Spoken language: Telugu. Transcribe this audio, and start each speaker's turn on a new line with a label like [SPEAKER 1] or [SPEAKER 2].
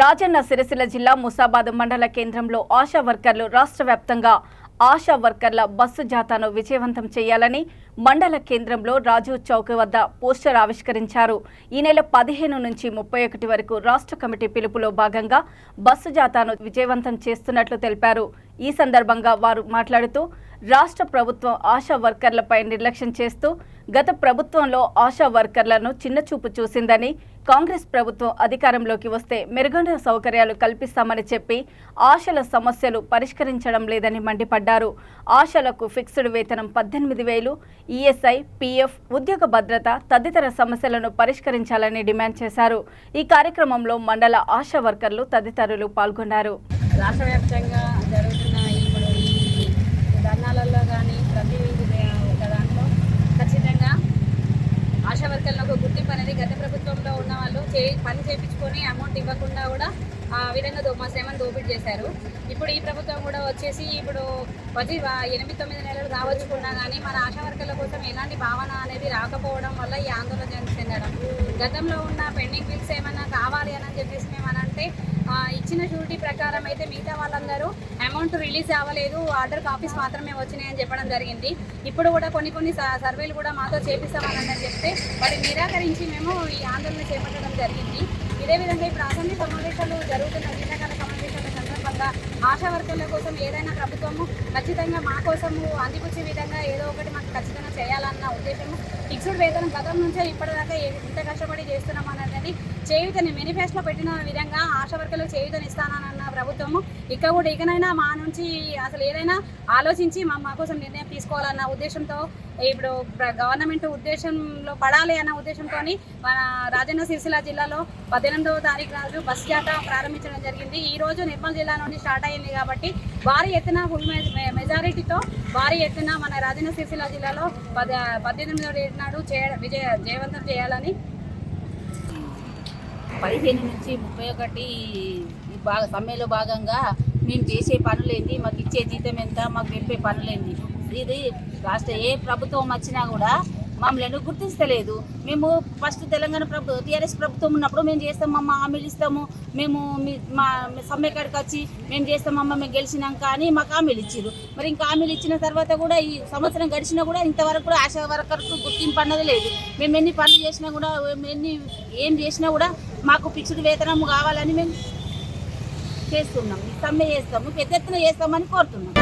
[SPEAKER 1] రాజన్న సిరిసిల్ల జిల్లా ముసాబాద్ మండల కేంద్రంలో ఆశా వర్కర్లు రాష్ట్ర వ్యాప్తంగా ఆశా వర్కర్ల బస్సు జాతాను విజయవంతం చేయాలని మండల కేంద్రంలో రాజు చౌక్ వద్ద పోస్టర్ ఆవిష్కరించారు. ఈ నెల 15 నుంచి 31 వరకు రాష్ట్ర కమిటీ పిలుపులో భాగంగా బస్సు జాతాను విజయవంతం చేస్తున్నట్లు తెలిపారు. ఈ సందర్భంగా వారు మాట్లాడుతూ రాష్ట్ర ప్రభుత్వం ఆశా వర్కర్లపై నిర్లక్ష్యం చేస్తూ గత ప్రభుత్వంలో ఆశా వర్కర్లను చిన్నచూపు చూసిందని, కాంగ్రెస్ ప్రభుత్వం అధికారంలోకి వస్తే మెరుగైన సౌకర్యాలు కల్పిస్తామని చెప్పి ఆశల సమస్యలు పరిష్కరించడం లేదని మండిపడ్డారు. ఆశలకు ఫిక్స్డ్ వేతనం 18,000, ఈఎస్ఐ, పీఎఫ్, ఉద్యోగ భద్రత తదితర సమస్యలను పరిష్కరించాలని డిమాండ్ చేశారు. ఈ కార్యక్రమంలో మండల ఆశా వర్కర్లు తదితరులు పాల్గొన్నారు.
[SPEAKER 2] రాష్ట్ర వ్యాప్తంగా జరుగుతున్న ఇప్పుడు ఈ ధర్నాలలో కానీ ప్రతి ఒక దాంట్లో ఖచ్చితంగా ఆశా వర్కర్లకు గుర్తింపు అనేది గత ప్రభుత్వంలో ఉన్న వాళ్ళు పని చేయించుకొని అమౌంట్ ఇవ్వకుండా కూడా ఆ విధంగా మా శ్రమను దోపిడీ చేశారు. ఇప్పుడు ఈ ప్రభుత్వం కూడా వచ్చేసి ఇప్పుడు 8-9 నెలలు కావచ్చుకున్నా కానీ మన ఆశా వర్కర్ల కోసం ఎలాంటి భావన అనేది రాకపోవడం వల్ల ఈ ఆందోళన చెందడం. గతంలో ఉన్న పెండింగ్ బిల్స్ ఏమైనా కావాలి అని చెప్పేసి మేము అనంటే ఇచ్చిన షూరిటీ ప్రకారం అయితే మిగతా వాళ్ళందరూ అమౌంట్ రిలీజ్ అవ్వలేదు, ఆర్డర్ కాపీస్ మాత్రమే వచ్చినాయని చెప్పడం జరిగింది. ఇప్పుడు కూడా కొన్ని సర్వేలు కూడా మాతో చేపిస్తామని చెప్తే వాటిని నిరాకరించి మేము ఈ ఆందోళన చేపట్టడం జరిగింది. ఇదే విధంగా ఇప్పుడు అసెంబ్లీ సమావేశాలు జరుగుతున్న శీతాకాల సమావేశాల సందర్భంగా ఆశా వర్కర్ల కోసం ఏదైనా ప్రభుత్వము ఖచ్చితంగా మా కోసము అందిపుచ్చే విధంగా ఏదో ఒకటి మాకు ఖచ్చితంగా చేయాలన్న ఉద్దేశము. ఫిక్స్డ్ వేతనం గతం నుంచే ఇప్పటిదాకా ఎంత కష్టపడి చేస్తున్నాం అనేది చేయూతని మేనిఫెస్టోలో పెట్టిన విధంగా ఆశా వర్కర్లకు చేయూతని ఇస్తానన్న ప్రభుత్వము ఇకనైనా మా నుంచి అసలు ఏదైనా ఆలోచించి మా కోసం నిర్ణయం తీసుకోవాలన్న ఉద్దేశంతో ఇప్పుడు గవర్నమెంట్ ఉద్దేశంలో పడాలి అన్న ఉద్దేశంతో మన రాజన్న సిరిసిల్ల జిల్లాలో 18వ తారీఖు రోజు బస్ జాతా ప్రారంభించడం జరిగింది. ఈ రోజు నిర్మల్ జిల్లా నుండి స్టార్ట్ అయింది కాబట్టి భారీ ఎత్తున ఫుల్ మెజారిటీతో భారీ ఎత్తున మన రాజన్న సిరిసిల్ల జిల్లాలో 18వ డేట్ నాడు జయవంతం చేయాలని
[SPEAKER 3] 15 నుంచి 31 సమ్మెలో భాగంగా మేము చేసే పనులేంది, మాకు ఇచ్చే జీతం ఎంత, మాకు చెప్పే పనులేంది, ఇది రాష్ట్ర ఏ ప్రభుత్వం వచ్చినా కూడా మమ్మల్ని గుర్తిస్తలేదు. మేము ఫస్ట్ తెలంగాణ టీఆర్ఎస్ ప్రభుత్వం ఉన్నప్పుడు మేము చేస్తామమ్మా, హామీలు ఇస్తాము, మేము మా సమ్మె కాడికి వచ్చి మేము చేస్తామమ్మా, మేము గెలిచినాక అని మాకు హామీలు ఇచ్చారు. మరి ఇంకా హామీలు ఇచ్చిన తర్వాత కూడా ఈ సంవత్సరం గడిచినా కూడా ఇంతవరకు కూడా ఆశా వర్కర్కు గుర్తింపు అన్నది లేదు. మేము ఎన్ని పనులు చేసినా కూడా ఏం చేసినా కూడా మాకు ఫిక్స్డ్ వేతనం కావాలని మేము చేస్తున్నాం, సమ్మె చేస్తాము, పెద్ద ఎత్తున చేస్తామని కోరుతున్నాం.